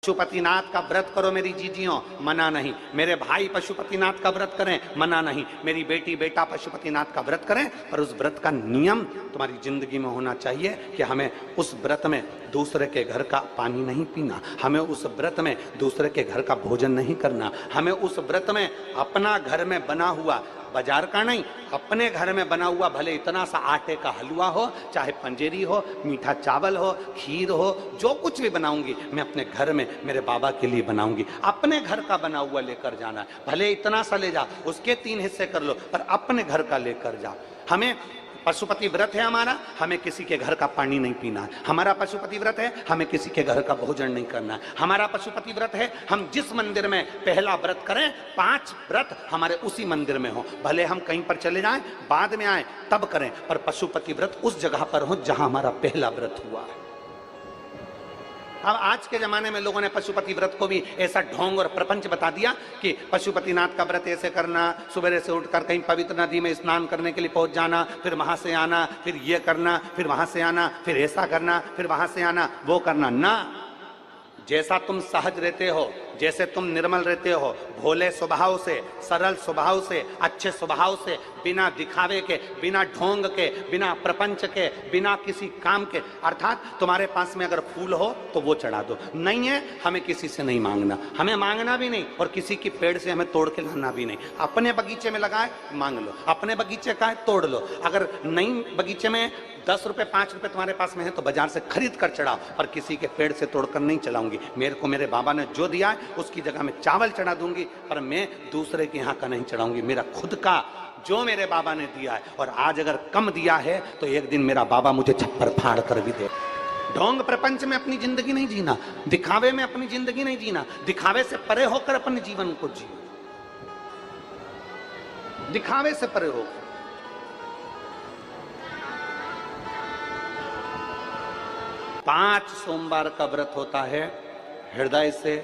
पशुपतिनाथ का व्रत करो मेरी जीजियों, मना नहीं। मेरे भाई पशुपतिनाथ का व्रत करें, मना नहीं। मेरी बेटी बेटा पशुपतिनाथ का व्रत करें, पर उस व्रत का नियम तुम्हारी जिंदगी में होना चाहिए कि हमें उस व्रत में दूसरे के घर का पानी नहीं पीना, हमें उस व्रत में दूसरे के घर का भोजन नहीं करना, हमें उस व्रत में अपना घर में बना हुआ, बाजार का नहीं, अपने घर में बना हुआ, भले इतना सा आटे का हलवा हो, चाहे पंजेरी हो, मीठा चावल हो, खीर हो, जो कुछ भी बनाऊंगी मैं अपने घर में मेरे बाबा के लिए बनाऊंगी। अपने घर का बना हुआ लेकर जाना है, भले इतना सा ले जाओ, उसके 3 हिस्से कर लो, पर अपने घर का लेकर जाओ। हमें पशुपति व्रत है हमारा, हमें किसी के घर का पानी नहीं पीना है। हमारा पशुपति व्रत है, हमें किसी के घर का भोजन नहीं करना है। हमारा पशुपति व्रत है, हम जिस मंदिर में पहला व्रत करें, 5 व्रत हमारे उसी मंदिर में हो, भले हम कहीं पर चले जाएं, बाद में आए तब करें, पर पशुपति व्रत उस जगह पर हो जहां हमारा पहला व्रत हुआ है। अब आज के जमाने में लोगों ने पशुपति व्रत को भी ऐसा ढोंग और प्रपंच बता दिया कि पशुपतिनाथ का व्रत ऐसे करना, सुबह से उठकर कहीं पवित्र नदी में स्नान करने के लिए पहुंच जाना, फिर वहां से आना, फिर ये करना, फिर वहां से आना, फिर ऐसा करना, फिर वहां से आना, वो करना ना। जैसा तुम सहज रहते हो, जैसे तुम निर्मल रहते हो, भोले स्वभाव से, सरल स्वभाव से, अच्छे स्वभाव से, बिना दिखावे के, बिना ढोंग के, बिना प्रपंच के, बिना किसी काम के, अर्थात तुम्हारे पास में अगर फूल हो तो वो चढ़ा दो, नहीं है हमें किसी से नहीं मांगना, हमें मांगना भी नहीं, और किसी की पेड़ से हमें तोड़ के लाना भी नहीं। अपने बगीचे में लगाए मांग लो, अपने बगीचे का है तोड़ लो, अगर नहीं बगीचे में 10 रुपए 5 रुपए तुम्हारे पास में है तो बाजार से खरीद कर चढ़ाओ, पर किसी के पेड़ से तोड़कर नहीं चलाऊंगी। मेरे को मेरे बाबा ने जो दिया है उसकी जगह में चावल चढ़ा दूंगी, पर मैं दूसरे के यहाँ का नहीं चढ़ाऊंगी। मेरा खुद का जो मेरे बाबा ने दिया है, और आज अगर कम दिया है तो एक दिन मेरा बाबा मुझे छप्पर फाड़ कर भी दे। ढोंग प्रपंच में अपनी जिंदगी नहीं जीना, दिखावे में अपनी जिंदगी नहीं जीना, दिखावे से परे होकर अपने जीवन को जियो, दिखावे से परे होकर। 5 सोमवार का व्रत होता है, हृदय से,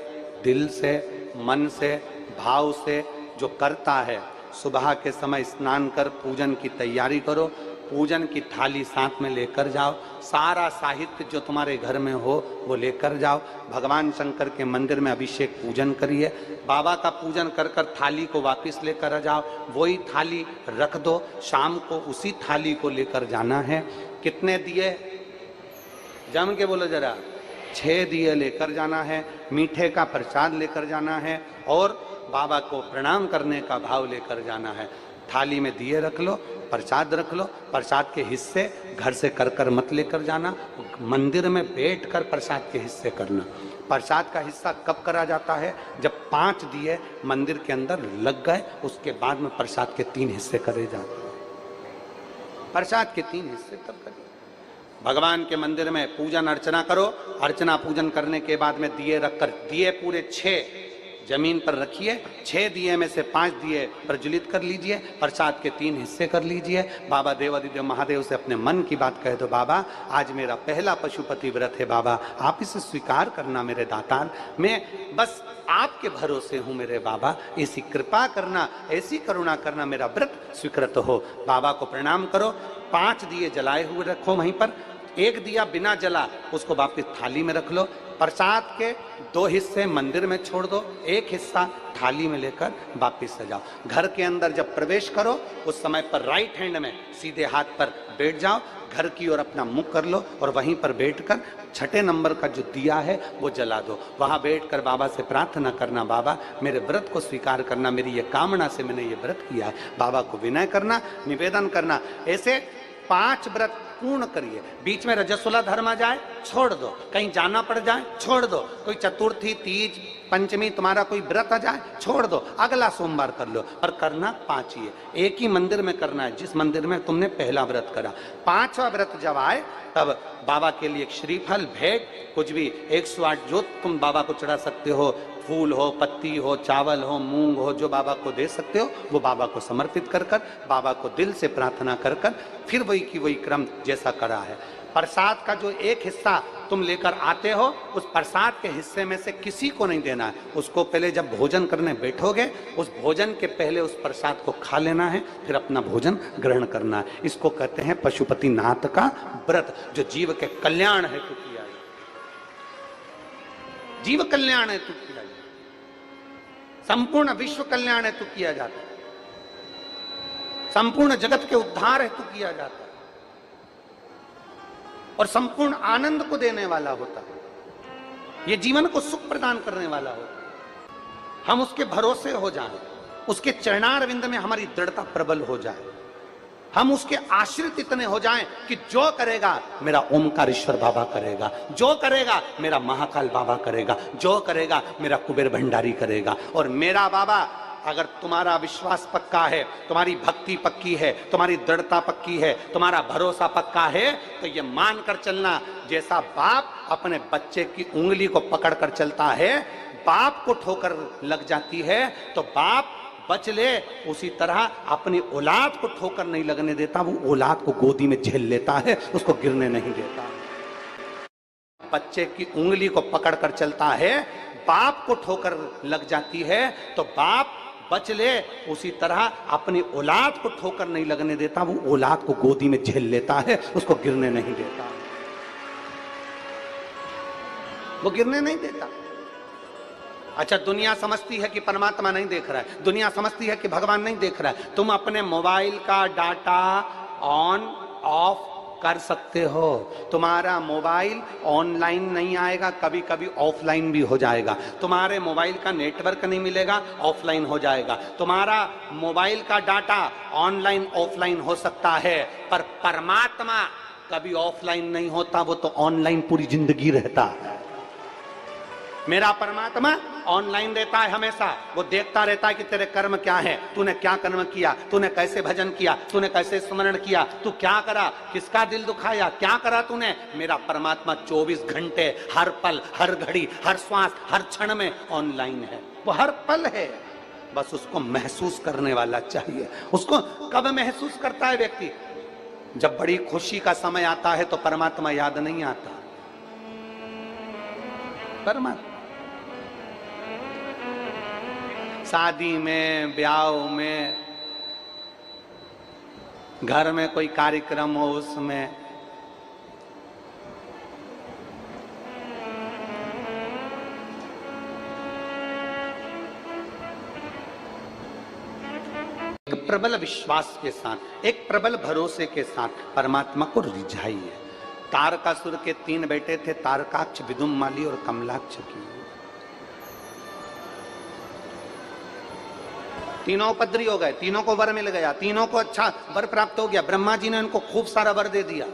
दिल से, मन से, भाव से जो करता है, सुबह के समय स्नान कर पूजन की तैयारी करो, पूजन की थाली साथ में लेकर जाओ, सारा साहित्य जो तुम्हारे घर में हो वो लेकर जाओ, भगवान शंकर के मंदिर में अभिषेक पूजन करिए, बाबा का पूजन कर कर थाली को वापस लेकर आ जाओ, वही थाली रख दो, शाम को उसी थाली को लेकर जाना है। कितने दिए जम के बोलो जरा, 6 दिए लेकर जाना है, मीठे का प्रसाद लेकर जाना है, और बाबा को प्रणाम करने का भाव लेकर जाना है। थाली में दिए रख लो, प्रसाद रख लो, प्रसाद के हिस्से घर से कर कर मत लेकर जाना, मंदिर में बैठकर प्रसाद के हिस्से करना। प्रसाद का हिस्सा कब करा जाता है? जब 5 दिए मंदिर के अंदर लग गए, उसके बाद में प्रसाद के 3 हिस्से करे जाते हैं। प्रसाद के 3 हिस्से तब करें। भगवान के मंदिर में पूजन अर्चना करो, अर्चना पूजन करने के बाद में दिए रखकर, दिए पूरे 6 जमीन पर रखिए, 6 दिए में से 5 दिए प्रज्वलित कर लीजिए, प्रसाद के 3 हिस्से कर लीजिए। बाबा देवादिदेव महादेव से अपने मन की बात कह दो, बाबा आज मेरा पहला पशुपति व्रत है, बाबा आप इसे स्वीकार करना मेरे दातार, मैं बस आपके भरोसे हूँ मेरे बाबा, ऐसी कृपा करना, ऐसी करुणा करना, मेरा व्रत स्वीकृत हो। बाबा को प्रणाम करो, 5 दिए जलाए हुए रखो वहीं पर, 1 दिया बिना जला उसको वापिस थाली में रख लो, प्रसाद के 2 हिस्से मंदिर में छोड़ दो, 1 हिस्सा थाली में लेकर वापिस से जाओ। घर के अंदर जब प्रवेश करो उस समय पर राइट हैंड में सीधे हाथ पर बैठ जाओ, घर की ओर अपना मुख कर लो, और वहीं पर बैठकर 6ठे नंबर का जो दिया है वो जला दो। वहां बैठकर बाबा से प्रार्थना करना, बाबा मेरे व्रत को स्वीकार करना, मेरी ये कामना से मैंने ये व्रत किया है, बाबा को विनय करना, निवेदन करना। ऐसे 5 व्रत पूर्ण करिए। बीच में रजस्वला धर्म आ जाए छोड़ दो, कहीं जाना पड़ जाए छोड़ दो, कोई चतुर्थी तीज पंचमी तुम्हारा कोई व्रत आ जाए छोड़ दो, अगला सोमवार कर लो, पर करना 5 ही है। एक ही मंदिर में करना है जिस मंदिर में तुमने पहला व्रत करा। 5वां व्रत जब आए तब बाबा के लिए श्रीफल भेंट कुछ भी 108 जो तुम बाबा को चढ़ा सकते हो, फूल हो, पत्ती हो, चावल हो, मूंग हो, जो बाबा को दे सकते हो वो बाबा को समर्पित कर कर, बाबा को दिल से प्रार्थना कर कर, फिर वही की वही क्रम जैसा करा है। प्रसाद का जो 1 हिस्सा तुम लेकर आते हो, उस प्रसाद के हिस्से में से किसी को नहीं देना है, उसको पहले जब भोजन करने बैठोगे उस भोजन के पहले उस प्रसाद को खा लेना है, फिर अपना भोजन ग्रहण करना है। इसको कहते हैं पशुपतिनाथ का व्रत, जो जीव के कल्याण हेतु किया है। जीव कल्याण हेतु किया जाता, संपूर्ण विश्व कल्याण हेतु किया जाता है, संपूर्ण जगत के उद्धार हेतु किया जाता है और संपूर्ण आनंद को देने वाला होता है। यह जीवन को सुख प्रदान करने वाला होता है। हम उसके भरोसे हो जाएं, उसके चरणारविंद में हमारी दृढ़ता प्रबल हो जाए, हम उसके आश्रित इतने हो जाएं कि जो करेगा मेरा ओमकारेश्वर बाबा करेगा, जो करेगा मेरा महाकाल बाबा करेगा, जो करेगा मेरा कुबेर भंडारी करेगा। और मेरा बाबा, अगर तुम्हारा विश्वास पक्का है, तुम्हारी भक्ति पक्की है, तुम्हारी दृढ़ता पक्की है, तुम्हारा भरोसा पक्का है, तो ये मानकर चलना, जैसा बाप अपने बच्चे की उंगली को पकड़कर चलता है, बाप को ठोकर लग जाती है तो बाप बच ले, उसी तरह अपनी औलाद को ठोकर नहीं लगने देता, वो औलाद को गोदी में झेल लेता है, उसको गिरने नहीं देता। बच्चे की उंगली को पकड़कर चलता है, बाप को ठोकर लग जाती है तो बाप बच ले, उसी तरह अपनी औलाद को ठोकर नहीं लगने देता, वो औलाद को गोदी में झेल लेता है, उसको गिरने नहीं देता, वो गिरने नहीं देता। अच्छा, दुनिया समझती है कि परमात्मा नहीं देख रहा है, दुनिया समझती है कि भगवान नहीं देख रहा है। तुम अपने मोबाइल का डाटा ऑन ऑफ कर सकते हो, तुम्हारा मोबाइल ऑनलाइन नहीं आएगा, कभी कभी ऑफलाइन भी हो जाएगा, तुम्हारे मोबाइल का नेटवर्क नहीं मिलेगा, ऑफलाइन हो जाएगा, तुम्हारा मोबाइल का डाटा ऑनलाइन ऑफलाइन हो सकता है, पर परमात्मा कभी ऑफलाइन नहीं होता, वो तो ऑनलाइन पूरी जिंदगी रहता है। मेरा परमात्मा ऑनलाइन रहता है हमेशा, वो देखता रहता है कि तेरे कर्म क्या है, तूने क्या कर्म किया, तूने कैसे भजन किया, तूने कैसे स्मरण किया, तू क्या करा, किसका दिल दुखाया, क्या करा तूने। मेरा परमात्मा 24 घंटे, हर पल, हर घड़ी, हर श्वास, हर क्षण में ऑनलाइन है, वो हर पल है, बस उसको महसूस करने वाला चाहिए। उसको कब महसूस करता है व्यक्ति? जब बड़ी खुशी का समय आता है तो परमात्मा याद नहीं आता। परमात्मा शादी में, ब्याह में, घर में कोई कार्यक्रम हो, उसमें एक प्रबल विश्वास के साथ, एक प्रबल भरोसे के साथ परमात्मा को रिझाइए। तारकासुर के 3 बेटे थे, तारकाक्ष, विदुमाली और कमलाक्ष की। तीनों उपद्री हो गए, तीनों को वर मिल गया, तीनों को अच्छा वर प्राप्त हो गया। ब्रह्मा जी ने उनको खूब सारा वर दे दिया,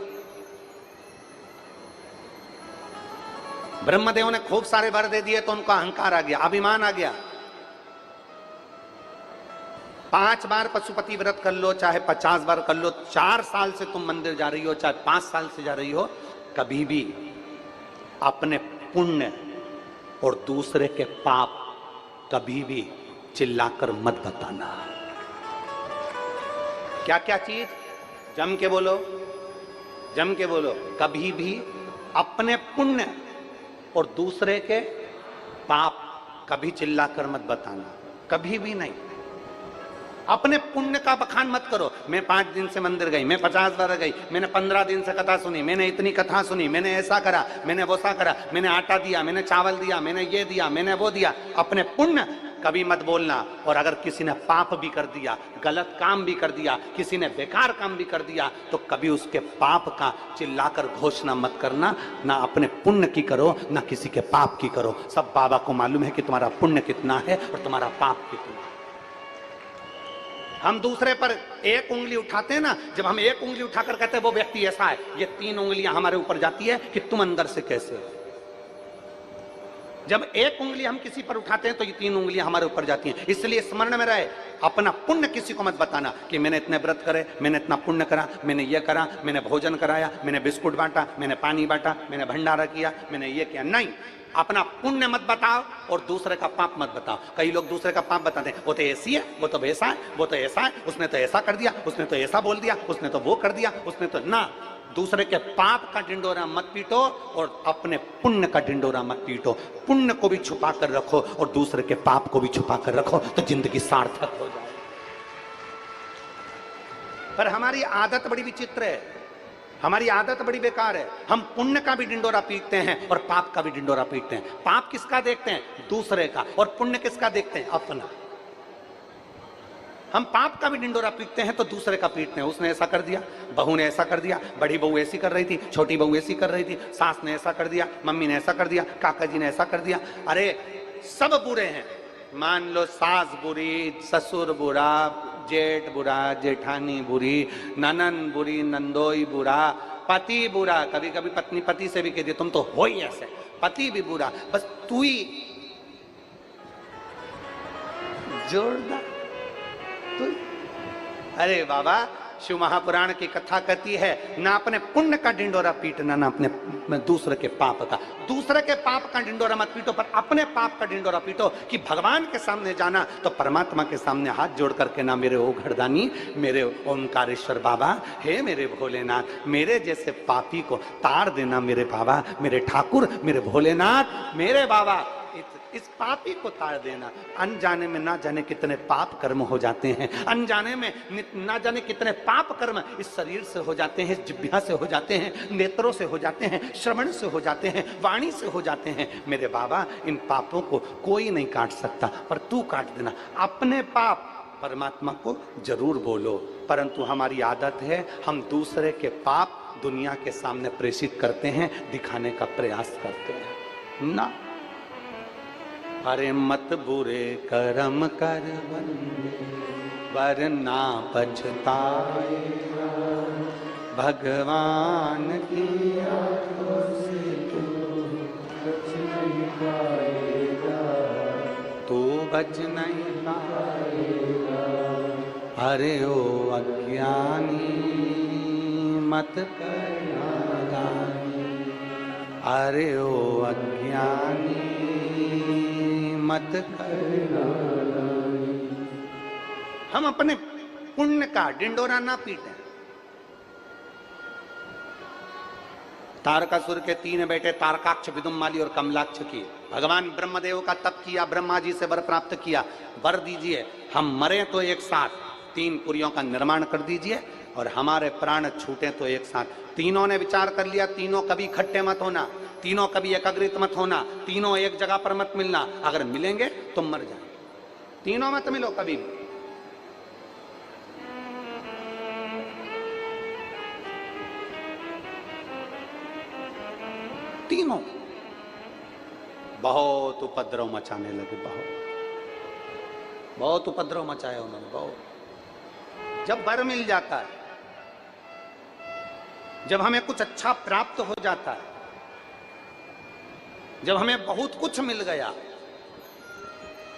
ब्रह्मदेव ने खूब सारे वर दे दिए तो उनको अहंकार आ गया, अभिमान आ गया। 5 बार पशुपति व्रत कर लो, चाहे 50 बार कर लो, 4 साल से तुम मंदिर जा रही हो, चाहे 5 साल से जा रही हो, कभी भी अपने पुण्य और दूसरे के पाप कभी भी चिल्लाकर मत बताना। क्या क्या चीज? जम के बोलो, जम के बोलो। कभी भी अपने पुण्य और दूसरे के पाप कभी चिल्लाकर मत बताना, कभी भी नहीं। अपने पुण्य का बखान मत करो। मैं 5 दिन से मंदिर गई, मैं 50 बार गई, मैंने 15 दिन से कथा सुनी, मैंने इतनी कथा सुनी, मैंने ऐसा करा, मैंने वैसा करा, मैंने आटा दिया, मैंने चावल दिया, मैंने ये दिया, मैंने वो दिया। अपने पुण्य कभी मत बोलना। और अगर किसी ने पाप भी कर दिया, गलत काम भी कर दिया, किसी ने बेकार काम भी कर दिया, तो कभी उसके पाप का चिल्लाकर घोषणा मत करना। ना अपने पुण्य की करो, ना किसी के पाप की करो। सब बाबा को मालूम है कि तुम्हारा पुण्य कितना है और तुम्हारा पाप कितना है। हम दूसरे पर एक उंगली उठाते हैं ना, जब हम एक उंगली उठाकर कहते हैं वो व्यक्ति ऐसा है, ये 3 उंगलियां हमारे ऊपर जाती है कि तुम अंदर से कैसे हो। जब एक उंगली हम किसी पर उठाते हैं तो ये 3 उंगलियां हमारे ऊपर जाती हैं। इसलिए स्मरण में रहे, अपना पुण्य किसी को मत बताना कि मैंने इतने व्रत करे, मैंने इतना पुण्य करा, मैंने ये करा, मैंने भोजन कराया, मैंने बिस्कुट बांटा, मैंने पानी बांटा, मैंने भंडारा किया, मैंने ये किया। नहीं, अपना पुण्य मत बताओ और दूसरे का पाप मत बताओ। कई लोग दूसरे का पाप बताते हैं, वो तो ऐसी है, वो तो वैसा है, वो तो ऐसा है, उसने तो ऐसा कर दिया, उसने तो ऐसा बोल दिया, उसने तो वो कर दिया, उसने तो ना। दूसरे के पाप का ढिंडोरा मत पीटो और अपने पुण्य का ढिंडोरा मत पीटो। पुण्य को भी छुपा कर रखो और दूसरे के पाप को भी छुपा कर रखो, तो जिंदगी सार्थक हो जाए। पर हमारी आदत बड़ी विचित्र है। हमारी आदत बड़ी बेकार है, हम पुण्य का भी डिंडोरा पीटते हैं और पाप का भी डिंडोरा पीटते हैं। पाप किसका देखते हैं? दूसरे का। और पुण्य किसका देखते हैं? अपना। हम पाप का भी डिंडोरा पीटते हैं तो दूसरे का पीटते हैं। उसने ऐसा कर दिया, बहू ने ऐसा कर दिया, बड़ी बहू ऐसी कर रही थी, छोटी बहू ऐसी कर रही थी, सास ने ऐसा कर दिया, मम्मी ने ऐसा कर दिया, काका जी ने ऐसा कर दिया। अरे सब बुरे हैं। मान लो सास बुरी, ससुर बुरा, जेठ बुरा, जेठानी बुरी, ननन बुरी, नंदोई बुरा, पति बुरा। कभी कभी पत्नी पति से भी कहती तुम तो हो ही ऐसे, पति भी बुरा, बस तू ही जोरदार। तो अरे बाबा, शिव महापुराण की कथा कहती है ना अपने पुण्य का डिंडोरा पीटना, ना अपने दूसरे के पाप का। दूसरे के पाप का डिंडोरा मत पीटो, पर अपने पाप का डिंडोरा पीटो। कि भगवान के सामने जाना तो परमात्मा के सामने हाथ जोड़ करके ना, मेरे ओ घरदानी, मेरे ओमकारेश्वर बाबा, हे मेरे भोलेनाथ, मेरे जैसे पापी को तार देना मेरे बाबा, मेरे ठाकुर, मेरे भोलेनाथ, मेरे बाबा, इस पापी को तार देना। अनजाने में ना जाने कितने पाप कर्म हो जाते हैं, अनजाने में ना जाने कितने पाप कर्म इस शरीर से हो जाते हैं, जिह्वा से हो जाते हैं, नेत्रों से हो जाते हैं, श्रवण से हो जाते हैं, वाणी से हो जाते हैं। मेरे बाबा, इन पापों को कोई नहीं काट सकता, पर तू काट देना। अपने पाप परमात्मा को जरूर बोलो, परंतु हमारी आदत है हम दूसरे के पाप दुनिया के सामने प्रेषित करते हैं, दिखाने का प्रयास करते हैं ना। अरे मत बुरे कर्म कर वरना पछताए, भगवान की आंखों से तू बच नहीं पाएगा, तू बच नहीं पाएगा। अरे ओ अज्ञानी मत कर नादानी, अरे ओ अज्ञानी मत करना। हम अपने पुण्य का डिंडोरा ना पीटें। तारकासुर के 3 बेटे तारकाक्ष, विदुम्माली और कमलाक्ष की भगवान ब्रह्मदेव का तप किया, ब्रह्मा जी से वर प्राप्त किया, वर दीजिए हम मरे तो एक साथ 3 पुरियों का निर्माण कर दीजिए और हमारे प्राण छूटे तो एक साथ। तीनों ने विचार कर लिया, तीनों कभी इकट्ठे मत होना, तीनों कभी एकाग्रित मत होना, तीनों एक जगह पर मत मिलना, अगर मिलेंगे तो मर जाए। तीनों मत मिलो कभी भी। तीनों बहुत उपद्रव मचाने लगे, बहुत उपद्रव मचाया उन्होंने, बहुत। जब वर मिल जाता है, जब हमें कुछ अच्छा प्राप्त हो जाता है, जब हमें बहुत कुछ मिल गया,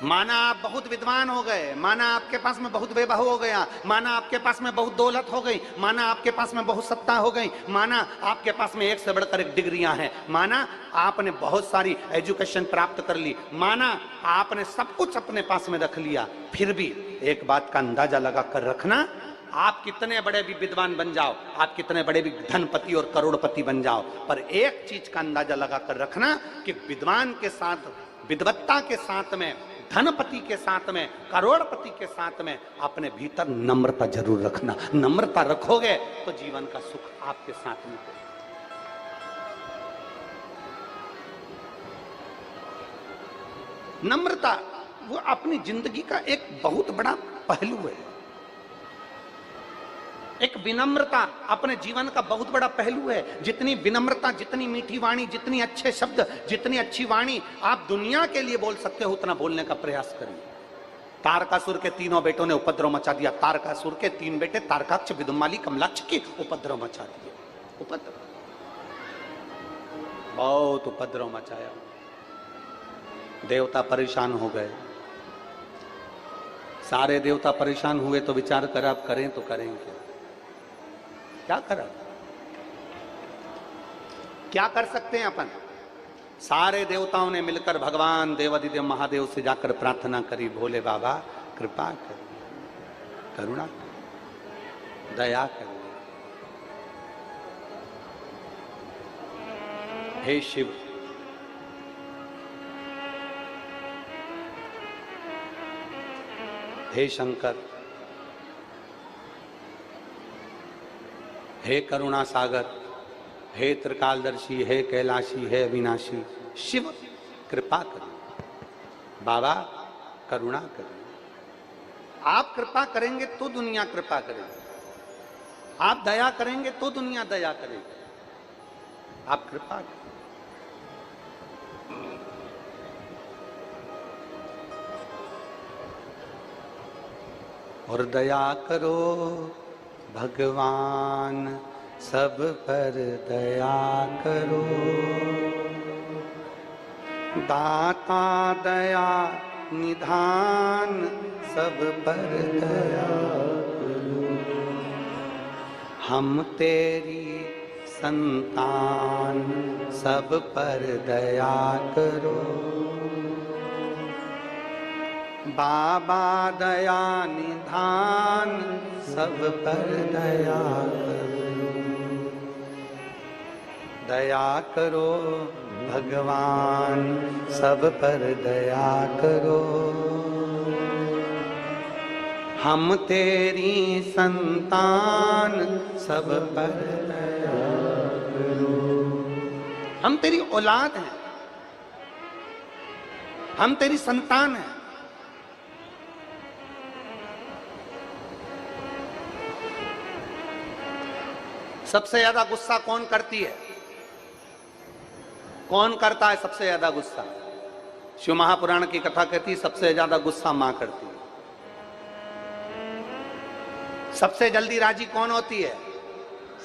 माना आप बहुत विद्वान हो गए, माना आपके पास में बहुत वैभव हो गया, माना आपके पास में बहुत दौलत हो गई, माना आपके पास में बहुत सत्ता हो गई, माना आपके पास में एक से बढ़कर एक डिग्रियां हैं, माना आपने बहुत सारी एजुकेशन प्राप्त कर ली, माना आपने सब कुछ अपने पास में रख लिया, फिर भी एक बात का अंदाजा लगा कर रखना, आप कितने बड़े भी विद्वान बन जाओ, आप कितने बड़े भी धनपति और करोड़पति बन जाओ, पर एक चीज का अंदाजा लगा कर रखना कि विद्वान के साथ, विद्वत्ता के साथ में, धनपति के साथ में, करोड़पति के साथ में अपने भीतर नम्रता जरूर रखना। नम्रता रखोगे तो जीवन का सुख आपके साथ में होगा। नम्रता वो अपनी जिंदगी का एक बहुत बड़ा पहलू है। एक विनम्रता अपने जीवन का बहुत बड़ा पहलू है। जितनी विनम्रता, जितनी मीठी वाणी, जितनी अच्छे शब्द, जितनी अच्छी वाणी आप दुनिया के लिए बोल सकते हो, उतना बोलने का प्रयास करिए। तारकासुर के 3 बेटों ने उपद्रव मचा दिया। तारकासुर के 3 बेटे तारकाक्ष, विदुम्माली, कमलाक्ष की उपद्रव मचा दिए। उपद्रव, बहुत उपद्रव मचाया। देवता परेशान हो गए। सारे देवता परेशान हुए तो विचार कर आप करें तो करें क्या करा, क्या कर सकते हैं अपन। सारे देवताओं ने मिलकर भगवान देवादिदेव महादेव से जाकर प्रार्थना करी, भोले बाबा कृपा कर, करुणा कर, दया कर, हे शिव, हे शंकर, हे करुणा सागर, हे त्रिकालदर्शी, हे कैलाशी, हे अविनाशी, शिव कृपा करिए, बाबा करुणा करिए। आप कृपा करेंगे तो दुनिया कृपा करेगी, आप दया करेंगे तो दुनिया दया करेगी। आप कृपा करें। और दया करो भगवान, सब पर दया करो। दाता दया निधान, सब पर दया करो। हम तेरी संतान, सब पर दया करो। बाबा दया निधान, सब पर दया करो। दया करो भगवान, सब पर दया करो। हम तेरी संतान, सब पर दया करो। हम तेरी औलाद हैं, हम तेरी संतान हैं। सबसे ज्यादा गुस्सा कौन करती है? कौन करता है सबसे ज्यादा गुस्सा? शिव महापुराण की कथा कहती है सबसे ज्यादा गुस्सा मां करती है। सबसे जल्दी राजी कौन होती है?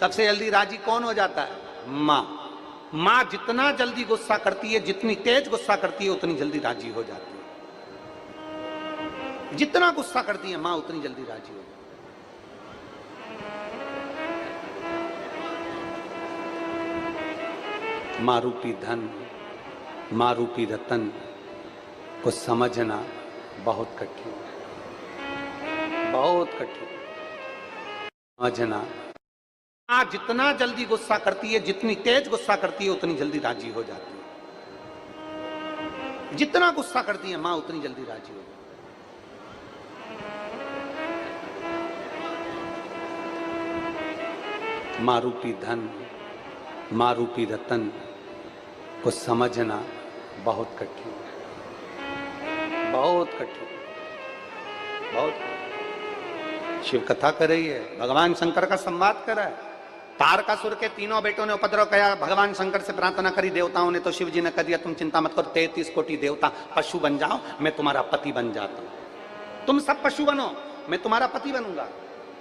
सबसे जल्दी राजी कौन हो जाता है? मां। मां जितना जल्दी गुस्सा करती है, जितनी तेज गुस्सा करती है, उतनी जल्दी राजी हो जाती है। जितना गुस्सा करती है मां, उतनी जल्दी राजी हो जाती है। मां रूपी धन, मां रूपी रतन को समझना बहुत कठिन, बहुत कठिन समझना। मां जितना जल्दी गुस्सा करती है, जितनी तेज गुस्सा करती है, उतनी जल्दी राजी हो जाती है। जितना गुस्सा करती है मां, उतनी जल्दी राजी हो जाती है। मां रूपी धन, मां रूपी रतन को समझना बहुत कठिन, बहुत कठिन, बहुत कठिन। शिव कथा कर रही है, भगवान शंकर का संवाद कर रहा है। तारकासुर के तीनों बेटों ने उपद्रव किया, भगवान शंकर से प्रार्थना करी देवताओं ने, तो शिव जी ने कह दिया तुम चिंता मत करो, 33 कोटि देवता पशु बन जाओ, मैं तुम्हारा पति बन जाता हूं। तुम सब पशु बनो, मैं तुम्हारा पति बनूंगा।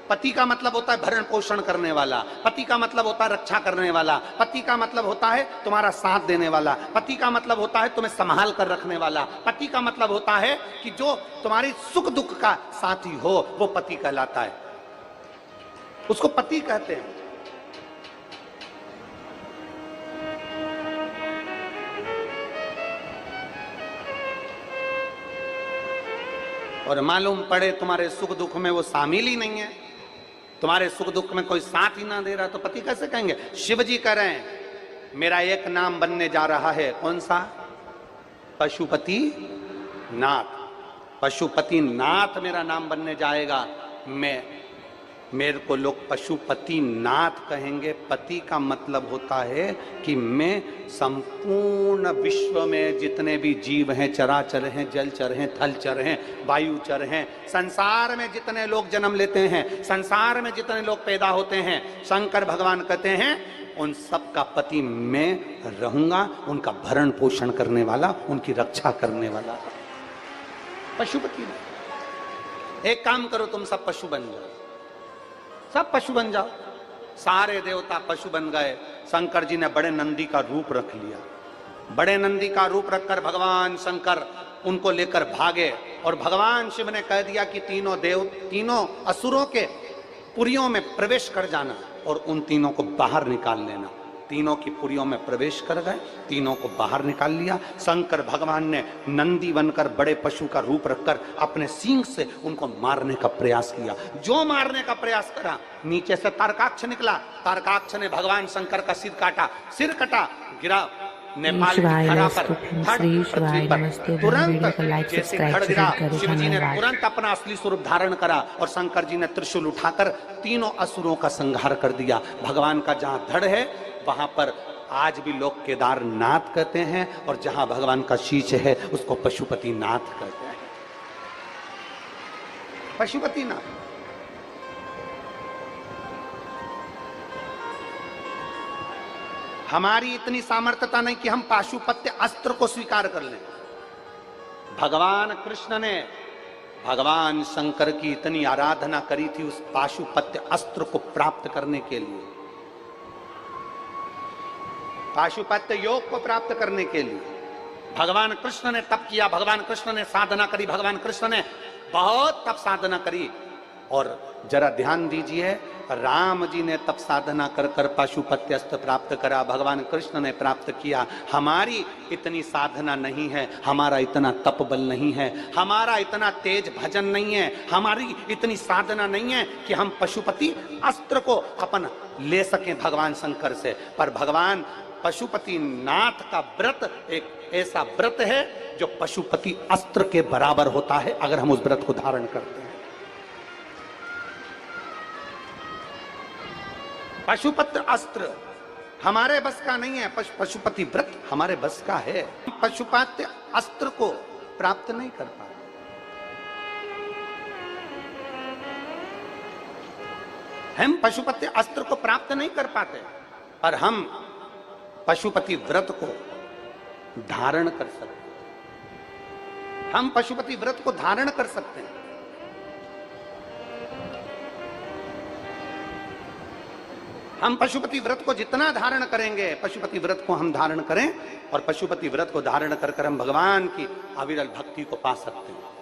पति का मतलब होता है भरण पोषण करने वाला, पति का मतलब होता है रक्षा करने वाला, पति का मतलब होता है तुम्हारा साथ देने वाला, पति का मतलब होता है तुम्हें संभाल कर रखने वाला, पति का मतलब होता है कि जो तुम्हारी सुख दुख का साथी हो, वो पति कहलाता है। उसको पति कहते हैं। और मालूम पड़े तुम्हारे सुख दुख में वो शामिल ही नहीं है, तुम्हारे सुख दुख में कोई साथ ही ना दे रहा, तो पति कैसे कहेंगे? शिव जी कह रहे हैं मेरा एक नाम बनने जा रहा है, कौन सा? पशुपति नाथ। पशुपति नाथ मेरा नाम बनने जाएगा। मेरे को लोग पशुपति नाथ कहेंगे। पति का मतलब होता है कि मैं संपूर्ण विश्व में जितने भी जीव हैं, चराचर हैं, जलचर हैं, थलचर हैं, वायुचर हैं, संसार में जितने लोग जन्म लेते हैं, संसार में जितने लोग पैदा होते हैं, शंकर भगवान कहते हैं उन सब का पति मैं रहूंगा, उनका भरण पोषण करने वाला, उनकी रक्षा करने वाला। पशुपति। एक काम करो, तुम सब पशु बन जाओ, सब पशु बन जाओ। सारे देवता पशु बन गए। शंकर जी ने बड़े नंदी का रूप रख लिया। बड़े नंदी का रूप रखकर भगवान शंकर उनको लेकर भागे, और भगवान शिव ने कह दिया कि तीनों असुरों के पुरियों में प्रवेश कर जाना और उन तीनों को बाहर निकाल लेना। तीनों की पुरियों में प्रवेश कर गए, तीनों को बाहर निकाल लिया। शंकर भगवान ने नंदी बनकर बड़े पशु का रूप रखकर अपने सींग से उनको मारने का प्रयास किया। जो मारने का प्रयास करा, नीचे से तारकाक्ष निकला। तारकाक्ष ने भगवान शंकर का सिर काटा, सिर कटा, गिरा नेपाल की धरा पर पृथ्वी पर तुरंत जैसे खड़ गिरा, शिव जी ने तुरंत अपना असली स्वरूप धारण करा और शंकर जी ने त्रिशूल उठाकर तीनों असुरों का संहार कर दिया। भगवान का जहां धड़ है वहां पर आज भी लोग केदारनाथ कहते हैं और जहां भगवान का शीश है उसको पशुपतिनाथ कहते हैं। पशुपतिनाथ। हमारी इतनी सामर्थ्यता नहीं कि हम पाशुपत्य अस्त्र को स्वीकार कर लें। भगवान कृष्ण ने भगवान शंकर की इतनी आराधना करी थी उस पाशुपत्य अस्त्र को प्राप्त करने के लिए, पाशुपत्य योग को प्राप्त करने के लिए। भगवान कृष्ण ने तप किया, भगवान कृष्ण ने साधना करी, भगवान कृष्ण ने बहुत तप साधना करी। और जरा ध्यान दीजिए, राम जी ने तप साधना कर कर पाशुपत्य अस्त्र प्राप्त करा, भगवान कृष्ण ने प्राप्त किया। हमारी इतनी साधना नहीं है, हमारा इतना तप बल नहीं है, हमारा इतना तेज भजन नहीं है, हमारी इतनी साधना नहीं है कि हम पशुपति अस्त्र को अपन ले सकें भगवान शंकर से। पर भगवान पशुपतिनाथ का व्रत एक ऐसा व्रत है जो पशुपति अस्त्र के बराबर होता है अगर हम उस व्रत को धारण करते हैं। पशुपति अस्त्र हमारे बस का नहीं है, पशुपति व्रत हमारे बस का है। पशुपति अस्त्र को प्राप्त नहीं कर पाए। हम पशुपति अस्त्र को प्राप्त नहीं कर पाते, पर हम पशुपति व्रत को धारण कर सकते हैं। हम पशुपति व्रत को धारण कर सकते हैं। हम पशुपति व्रत को जितना धारण करेंगे, पशुपति व्रत को हम धारण करें और पशुपति व्रत को धारण कर हम भगवान की अविरल भक्ति को पा सकते हैं।